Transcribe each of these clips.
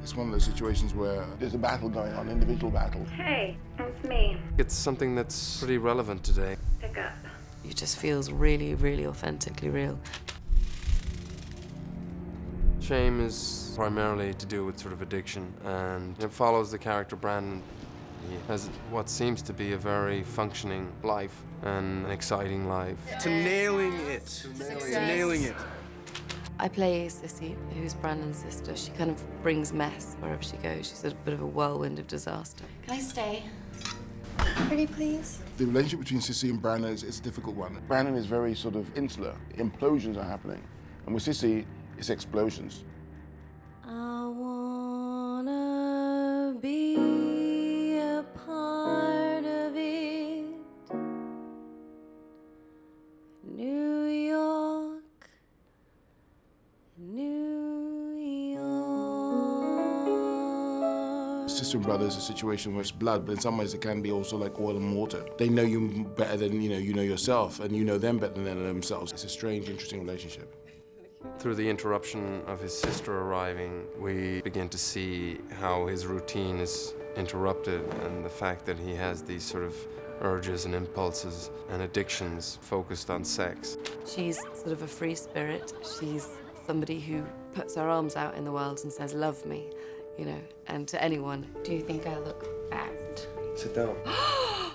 It's one of those situations where there's a battle going on, individual battle. Hey, it's me. It's something that's pretty relevant today. Pick up. It just feels really, really authentically real. Shame is primarily to do with sort of addiction, and it follows the character Brandon. He has what seems to be a very functioning life and an exciting life. To nailing it. To nailing it. I play Sissy, who's Brandon's sister. She kind of brings mess wherever she goes. She's a bit of a whirlwind of disaster. Can I stay? Pretty please? The relationship between Sissy and Brandon is a difficult one. Brandon is very sort of insular. Implosions are happening. And with Sissy, it's explosions. I wanna be a part of it. New York, New York. Sister and brother is a situation where it's blood, but in some ways it can be also like oil and water. They know you better than you know yourself, and you know them better than they know themselves. It's a strange, interesting relationship. Through the interruption of his sister arriving, we begin to see how his routine is interrupted, and the fact that he has these sort of urges and impulses and addictions focused on sex. She's sort of a free spirit. She's somebody who puts her arms out in the world and says, love me, you know, and to anyone. Do you think I look bad? Sit down.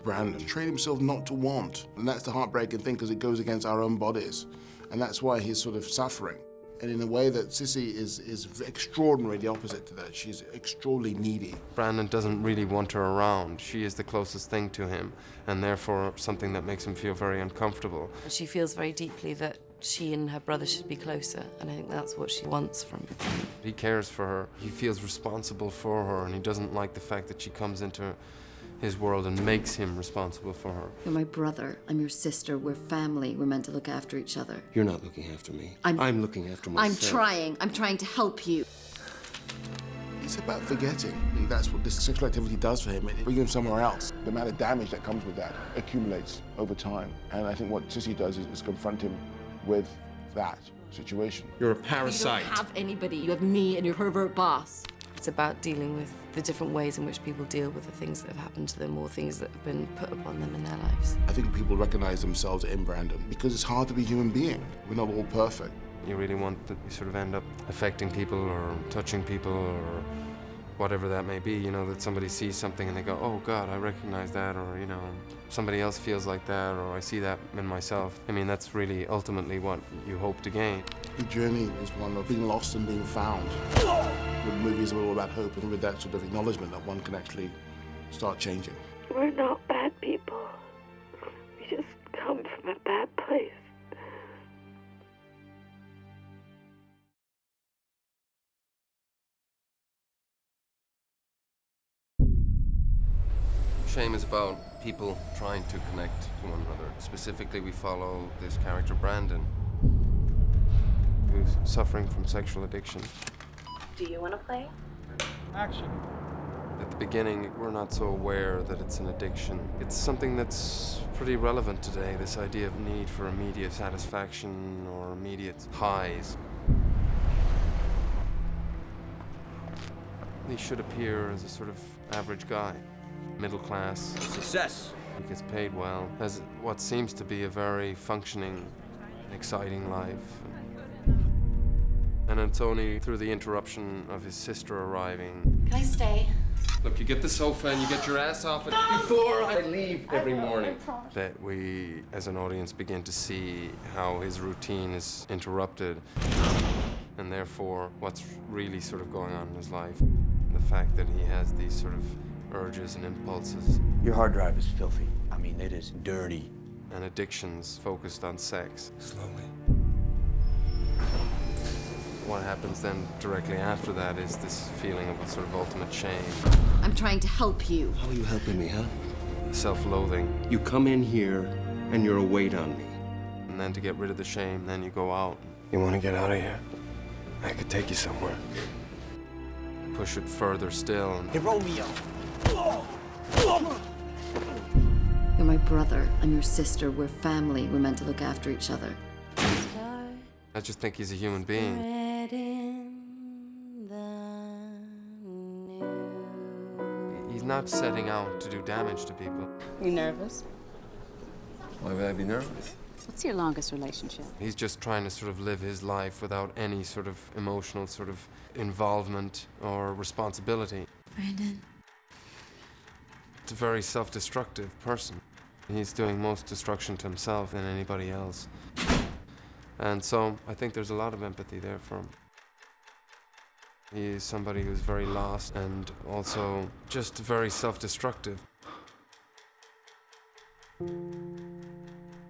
Brandon trained himself not to want, and that's the heartbreaking thing because it goes against our own bodies, and that's why he's sort of suffering. And in a way that Sissy is extraordinarily the opposite to that. She's extraordinarily needy. Brandon doesn't really want her around. She is the closest thing to him, and therefore something that makes him feel very uncomfortable. She feels very deeply that she and her brother should be closer, and I think that's what she wants from him. He cares for her. He feels responsible for her, and he doesn't like the fact that she comes into his world and makes him responsible for her. You're my brother. I'm your sister. We're family. We're meant to look after each other. You're not looking after me. I'm looking after I'm myself. trying. I'm trying to help you. It's about forgetting. And that's what this sexual activity does for him. It brings him somewhere else. The amount of damage that comes with that accumulates over time. And I think what Sissy does is confront him with that situation. You're a You parasite. don't have anybody. You have me and your pervert boss. It's about dealing with the different ways in which people deal with the things that have happened to them or things that have been put upon them in their lives. I think people recognize themselves in Brandon because it's hard to be a human being. We're not all perfect. You really want that you sort of end up affecting people or touching people or whatever that may be, you know, that somebody sees something and they go, oh God, I recognize that, or, you know, somebody else feels like that, or I see that in myself. I mean, that's really ultimately what you hope to gain. The journey is one of being lost and being found. The movies are all about hope, and with that sort of acknowledgement that one can actually start changing. We're not bad people. We just come from a bad place. Shame is about people trying to connect to one another. Specifically, we follow this character, Brandon, who's suffering from sexual addiction. Do you want to play? Action. At the beginning, we're not so aware that it's an addiction. It's something that's pretty relevant today, this idea of need for immediate satisfaction or immediate highs. He should appear as a sort of average guy, middle class. Success. He gets paid well, has what seems to be a very functioning, exciting life. And it's only through the interruption of his sister arriving. Can I stay? Look, you get the sofa and you get your ass off it before I leave every morning. That we, as an audience, begin to see how his routine is interrupted, and therefore what's really sort of going on in his life. The fact that he has these sort of urges and impulses Your hard drive is filthy. I mean, it is dirty. and addictions focused on sex. Slowly. What happens then directly after that is this feeling of a sort of ultimate shame, I'm trying to help you. How are you helping me, huh? self-loathing, You come in here and you're a weight on me. and then to get rid of the shame, then you go out. You want to get out of here? I could take you somewhere. Push it further still. And Hey, Romeo! You're my brother. I'm your sister. We're family. We're meant to look after each other. I just think he's a human being. Spreading the not setting out to do damage to people. You nervous? Why would I be nervous? What's your longest relationship? He's just trying to sort of live his life without any sort of emotional sort of involvement or responsibility. Brandon. It's a very self-destructive person. He's doing most destruction to himself than anybody else. And so I think there's a lot of empathy there for him. He is somebody who's very lost and also just very self-destructive.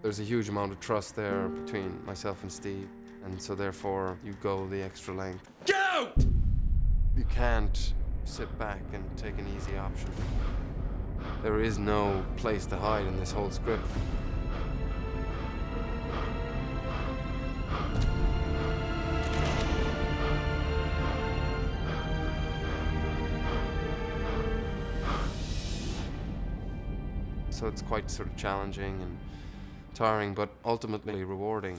There's a huge amount of trust there between myself and Steve, and so therefore you go the extra length. Get out! You can't sit back and take an easy option. There is no place to hide in this whole script. So it's quite sort of challenging and tiring, but ultimately rewarding.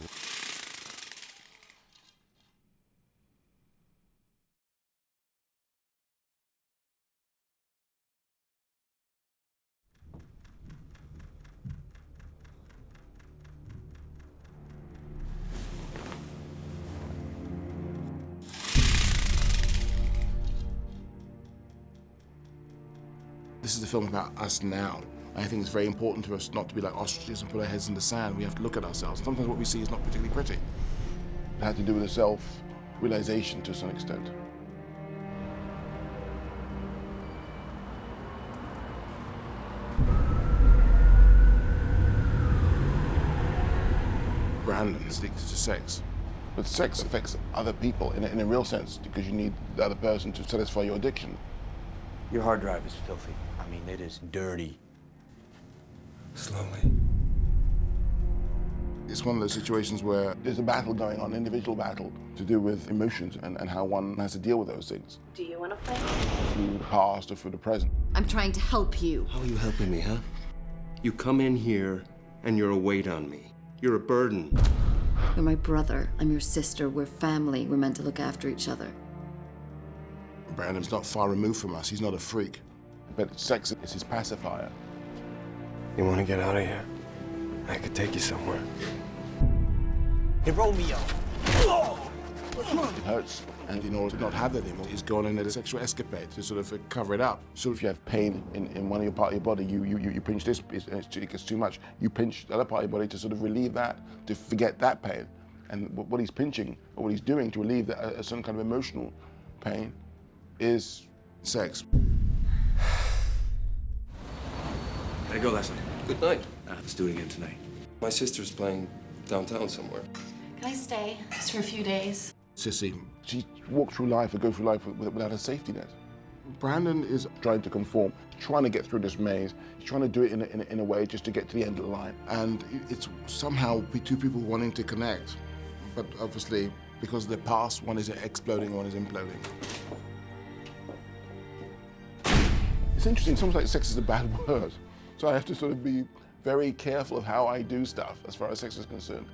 This is a film about us now. I think it's very important to us not to be like ostriches and put our heads in the sand. We have to look at ourselves. Sometimes what we see is not particularly pretty. It had to do with a self-realization to some extent. Brandon's addicted to sex. But sex affects other people in a real sense because you need the other person to satisfy your addiction. Your hard drive is filthy. I mean, it is dirty. Slowly. It's one of those situations where there's a battle going on, an individual battle, to do with emotions and how one has to deal with those things. Do you want to play? Through the past or through the present. I'm trying to help you. How are you helping me, huh? You come in here and you're a weight on me. You're a burden. You're my brother. I'm your sister. We're family. We're meant to look after each other. Brandon's not far removed from us. He's not a freak. But sex is his pacifier. You want to get out of here? I could take you somewhere. Hey, Romeo! It hurts. And in order to not have that anymore, he's gone in a sexual escapade to sort of cover it up. So if you have pain in one of your part of your body, you pinch this, it gets too much. You pinch the other part of your body to sort of relieve that, to forget that pain. And what he's pinching, or what he's doing to relieve that, a certain kind of emotional pain, is sex. There you go, Leslie. Good night. Let's do it again tonight. My sister's playing downtown somewhere. Can I stay just for a few days? Sissy, she walked through life or go through life without a safety net. Brandon is trying to conform, trying to get through this maze. He's trying to do it in a way just to get to the end of the line. And it's somehow two people wanting to connect. But obviously, because of the past, one is exploding, one is imploding. It's interesting, it's almost like sex is a bad word. So I have to sort of be very careful of how I do stuff as far as sex is concerned.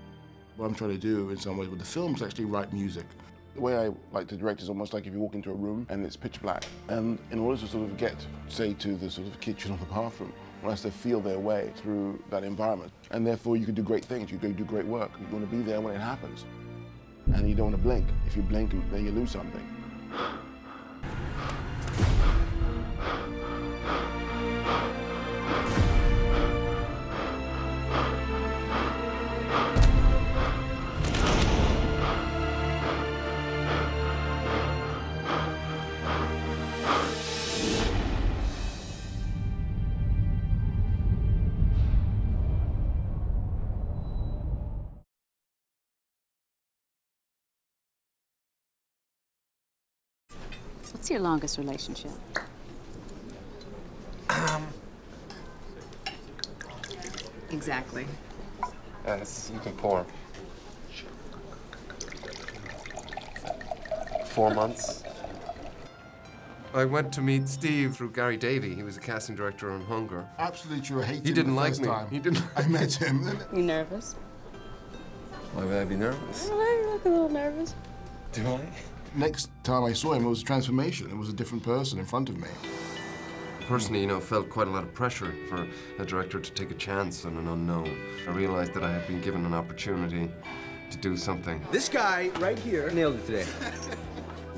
What I'm trying to do in some ways with the film is actually write music. The way I like to direct is almost like if you walk into a room and it's pitch black. And in order to sort of get, say, to the sort of kitchen or the bathroom, one has to feel their way through that environment. And therefore you can do great things, you can do great work. You want to be there when it happens. And you don't want to blink. If you blink, then you lose something. What's your longest relationship? Exactly. Yes, you can pour. 4 months. I went to meet Steve through Gary Davey. He was a casting director on Hunger. Absolutely true. I hate him. He didn't the like first me. time He didn't. I met him. You nervous? Why would I be nervous? You look a little nervous. Do I? Next time I saw him, it was a transformation. It was a different person in front of me. Personally, you know, felt quite a lot of pressure for a director to take a chance on an unknown. I realized that I had been given an opportunity to do something. This guy right here nailed it today.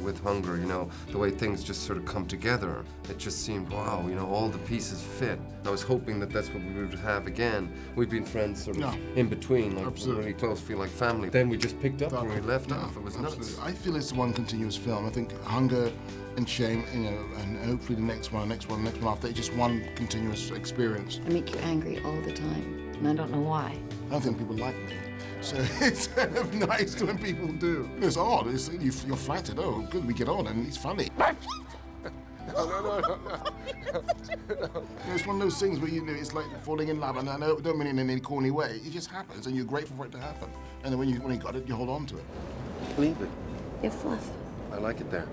With Hunger, you know, the way things just sort of come together, it just seemed, wow, you know, all the pieces fit. I was hoping that that's what we would have again. We've been friends sort of in between, like really close, feel like family. Then we just picked up where we left off. It was nuts. I feel it's one continuous film. I think Hunger and Shame, you know, and hopefully the next one after, it's just one continuous experience. I make you angry all the time, and I don't know why. I don't think people like me. So it's kind of nice when people do. It's odd. You're flattered. Oh, good, we get on, and it's funny. No. It's one of those things where, you know, it's like falling in love, and I don't mean it in any corny way. It just happens, and you're grateful for it to happen. And then when you got it, you hold on to it. Leave it. You're fluff. I like it there.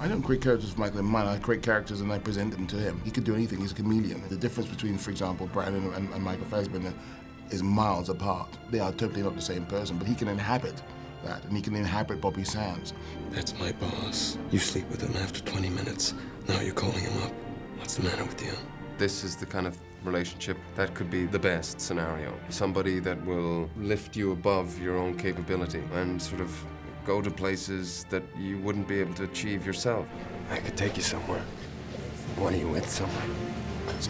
I don't create characters for Michael in mind. I create characters and I present them to him. He could do anything. He's a chameleon. The difference between, for example, Brandon and Michael Fassbender is miles apart. They are totally not the same person, but he can inhabit that, and he can inhabit Bobby Sands. That's my boss. You sleep with him after 20 minutes. Now you're calling him up. What's the matter with you? This is the kind of relationship that could be the best scenario. Somebody that will lift you above your own capability and sort of go to places that you wouldn't be able to achieve yourself. I could take you somewhere. What are you with somewhere?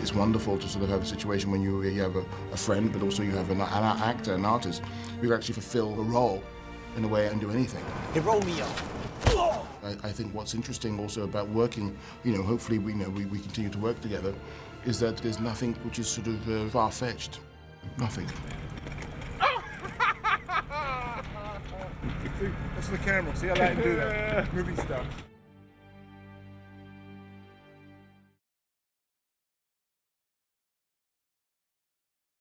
It's wonderful to sort of have a situation when you have a friend, but also you have an actor, an artist, who actually fulfill a role in a way and do anything. Hey, Romeo! I think what's interesting also about working, you know, hopefully we continue to work together, is that there's nothing which is sort of far-fetched. Nothing. That's the camera. See, I let him do that. Movie stuff.